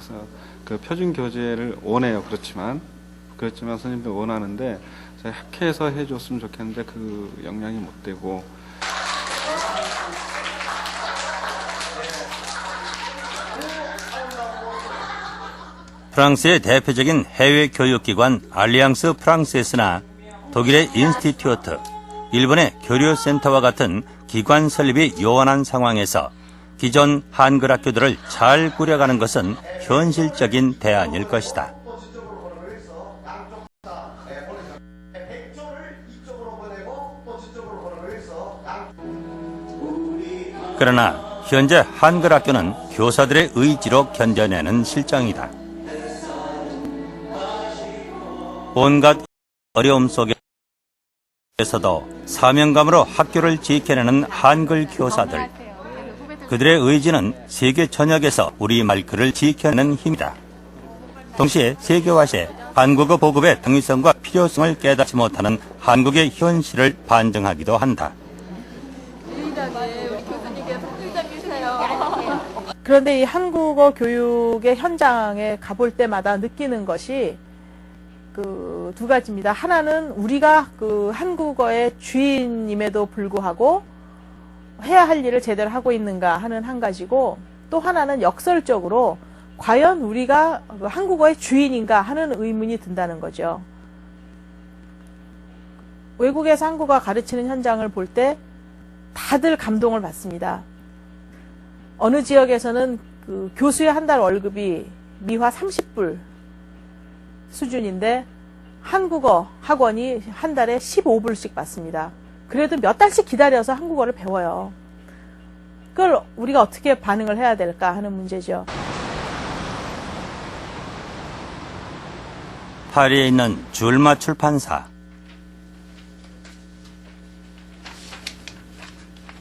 그래서 그 표준 교재를 원해요. 그렇지만 선생님도 원하는데 저희 학회에서 해줬으면 좋겠는데 그 역량이 못 되고. 프랑스의 대표적인 해외 교육기관 알리앙스 프랑세스나 독일의 인스티튜트, 일본의 교류센터와 같은 기관 설립이 요원한 상황에서 기존 한글 학교들을 잘 꾸려가는 것은 현실적인 대안일 것이다. 그러나 현재 한글 학교는 교사들의 의지로 견뎌내는 실정이다. 온갖 어려움 속에서도 사명감으로 학교를 지켜내는 한글 교사들. 그들의 의지는 세계 전역에서 우리말글을 지켜내는 힘이다. 동시에 세계화 시대 한국어 보급의 당위성과 필요성을 깨닫지 못하는 한국의 현실을 반증하기도 한다. 그런데 이 한국어 교육의 현장에 가볼 때마다 느끼는 것이 그 두 가지입니다. 하나는 우리가 그 한국어의 주인임에도 불구하고 해야 할 일을 제대로 하고 있는가 하는 한 가지고, 또 하나는 역설적으로 과연 우리가 한국어의 주인인가 하는 의문이 든다는 거죠. 외국에서 한국어 가르치는 현장을 볼 때 다들 감동을 받습니다. 어느 지역에서는 그 교수의 한 달 월급이 미화 30불 수준인데 한국어 학원이 한 달에 15불씩 받습니다. 그래도 몇 달씩 기다려서 한국어를 배워요. 그걸 우리가 어떻게 반응을 해야 될까 하는 문제죠. 파리에 있는 줄마 출판사.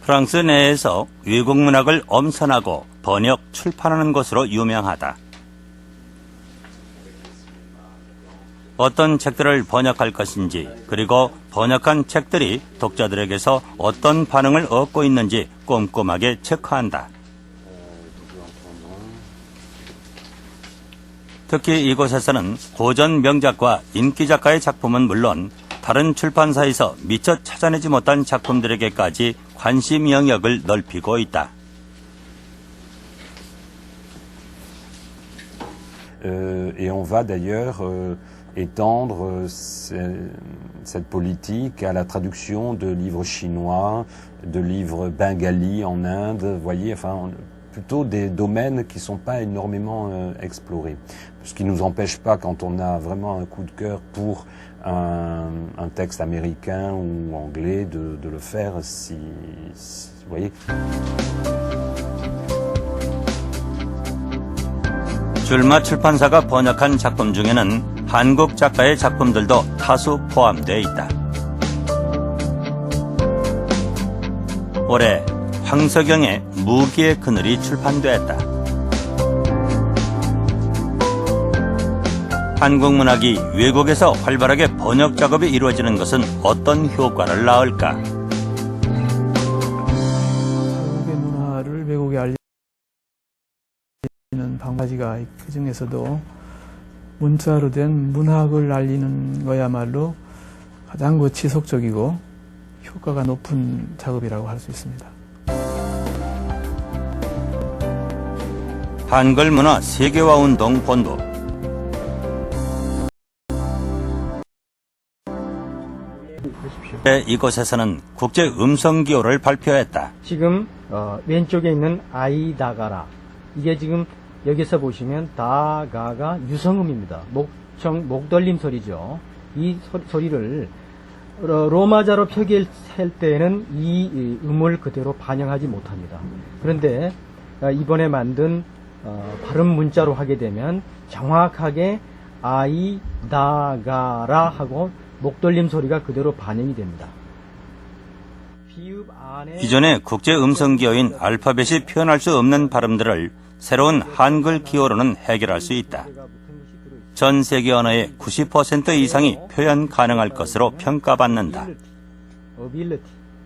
프랑스 내에서 외국 문학을 엄선하고 번역, 출판하는 곳으로 유명하다. 어떤 책들을 번역할 것인지, 그리고 번역한 책들이 독자들에게서 어떤 반응을 얻고 있는지 꼼꼼하게 체크한다. 특히 이곳에서는 고전 명작과 인기 작가의 작품은 물론 다른 출판사에서 미처 찾아내지 못한 작품들에게까지 관심 영역을 넓히고 있다. Et on va d'ailleurs étendre cette politique à la traduction de livres chinois, de livres bengalis en Inde, vous voyez, enfin plutôt des domaines qui ne sont pas énormément explorés. Ce qui ne nous empêche pas, quand on a vraiment un coup de cœur pour un texte américain ou anglais, de le faire si vous voyez. 줄마 출판사가 번역한 작품 중에는 한국 작가의 작품들도 다수 포함되어 있다. 올해 황석영의 무기의 그늘이 출판됐다. 한국 문학이 외국에서 활발하게 번역 작업이 이루어지는 것은 어떤 효과를 낳을까? 한국의 문화를 외국에 알리는 방법이 그 중에서도 문자로 된 문학을 알리는 거야말로 가장 지속적이고 효과가 높은 작업이라고 할 수 있습니다. 한글 문화 세계화 운동 본부. 이곳에서는 국제 음성 기호를 발표했다. 지금 왼쪽에 있는 아이다가라, 이게 지금 여기서 보시면 다가가 유성음입니다. 목덜림 소리죠. 이 소리를 로마자로 표기할 때에는 이 음을 그대로 반영하지 못합니다. 그런데 이번에 만든 발음 문자로 하게 되면 정확하게 아이다가라 하고 목덜림 소리가 그대로 반영이 됩니다. 기존의 국제 음성 기호인 알파벳이 표현할 수 없는 발음들을 새로운 한글 기호로는 해결할 수 있다. 전 세계 언어의 90% 이상이 표현 가능할 것으로 평가받는다.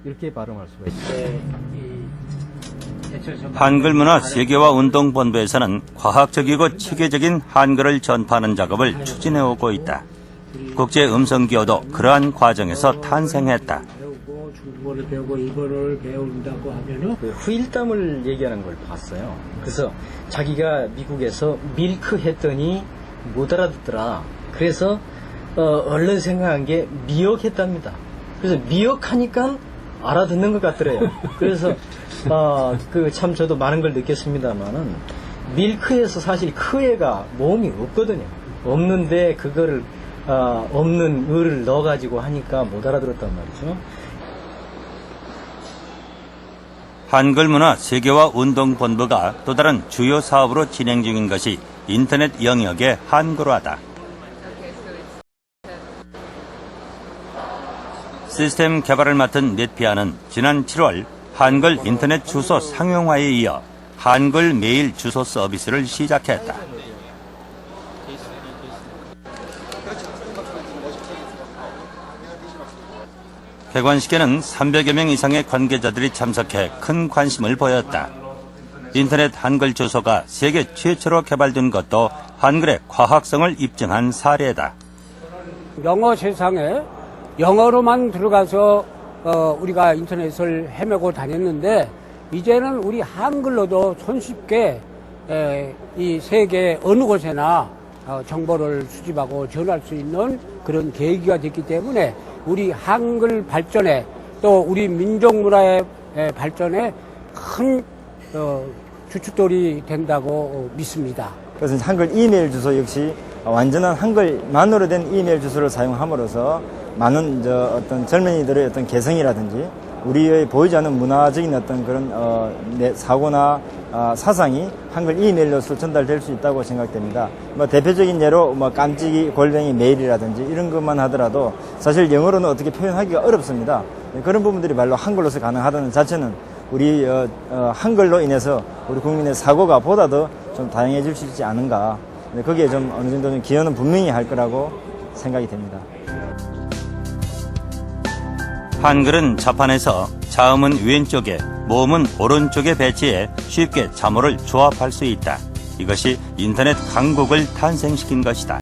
이렇게 발음할 수가 있습니다. 한글문화 세계화 운동본부에서는 과학적이고 체계적인 한글을 전파하는 작업을 추진해오고 있다. 국제음성기호도 그러한 과정에서 탄생했다. 중국어를 배우고 일본어를 배운다고 하면은 그 후일담을 얘기하는 걸 봤어요. 그래서 자기가 미국에서 밀크 했더니 못 알아듣더라. 그래서 얼른 생각한 게 미역했답니다. 그래서 미역하니까 알아듣는 것 같더래요. 그래서 참 저도 많은 걸 느꼈습니다만은 밀크에서 사실 크에가 모음이 없거든요. 없는데 그거를 없는 을을 넣어가지고 하니까 못 알아들었단 말이죠. 한글문화 세계화 운동본부가 또 다른 주요 사업으로 진행 중인 것이 인터넷 영역의 한글화다. 시스템 개발을 맡은 넷피아는 지난 7월 한글 인터넷 주소 상용화에 이어 한글 메일 주소 서비스를 시작했다. 개관식에는 300여 명 이상의 관계자들이 참석해 큰 관심을 보였다. 인터넷 한글 주소가 세계 최초로 개발된 것도 한글의 과학성을 입증한 사례다. 영어 세상에 영어로만 들어가서 우리가 인터넷을 헤매고 다녔는데 이제는 우리 한글로도 손쉽게 이 세계 어느 곳에나 정보를 수집하고 전할 수 있는 그런 계기가 됐기 때문에 우리 한글 발전에 또 우리 민족 문화의 발전에 큰 주춧돌이 된다고 믿습니다. 그래서 한글 이메일 주소 역시 완전한 한글만으로 된 이메일 주소를 사용함으로써 많은 어떤 젊은이들의 어떤 개성이라든지 우리의 보이지 않는 문화적인 어떤 그런 사고나 사상이 한글 이메일로서 전달될 수 있다고 생각됩니다. 대표적인 예로 깜찍이 골뱅이 메일이라든지 이런 것만 하더라도 사실 영어로는 어떻게 표현하기가 어렵습니다. 그런 부분들이 말로 한글로서 가능하다는 자체는 우리 한글로 인해서 우리 국민의 사고가 보다 더 좀 다양해질 수 있지 않은가. 거기에 좀 어느 정도 기여는 분명히 할 거라고 생각이 됩니다. 한글은 자판에서 자음은 왼쪽에, 모음은 오른쪽에 배치해 쉽게 자모를 조합할 수 있다. 이것이 인터넷 강국을 탄생시킨 것이다.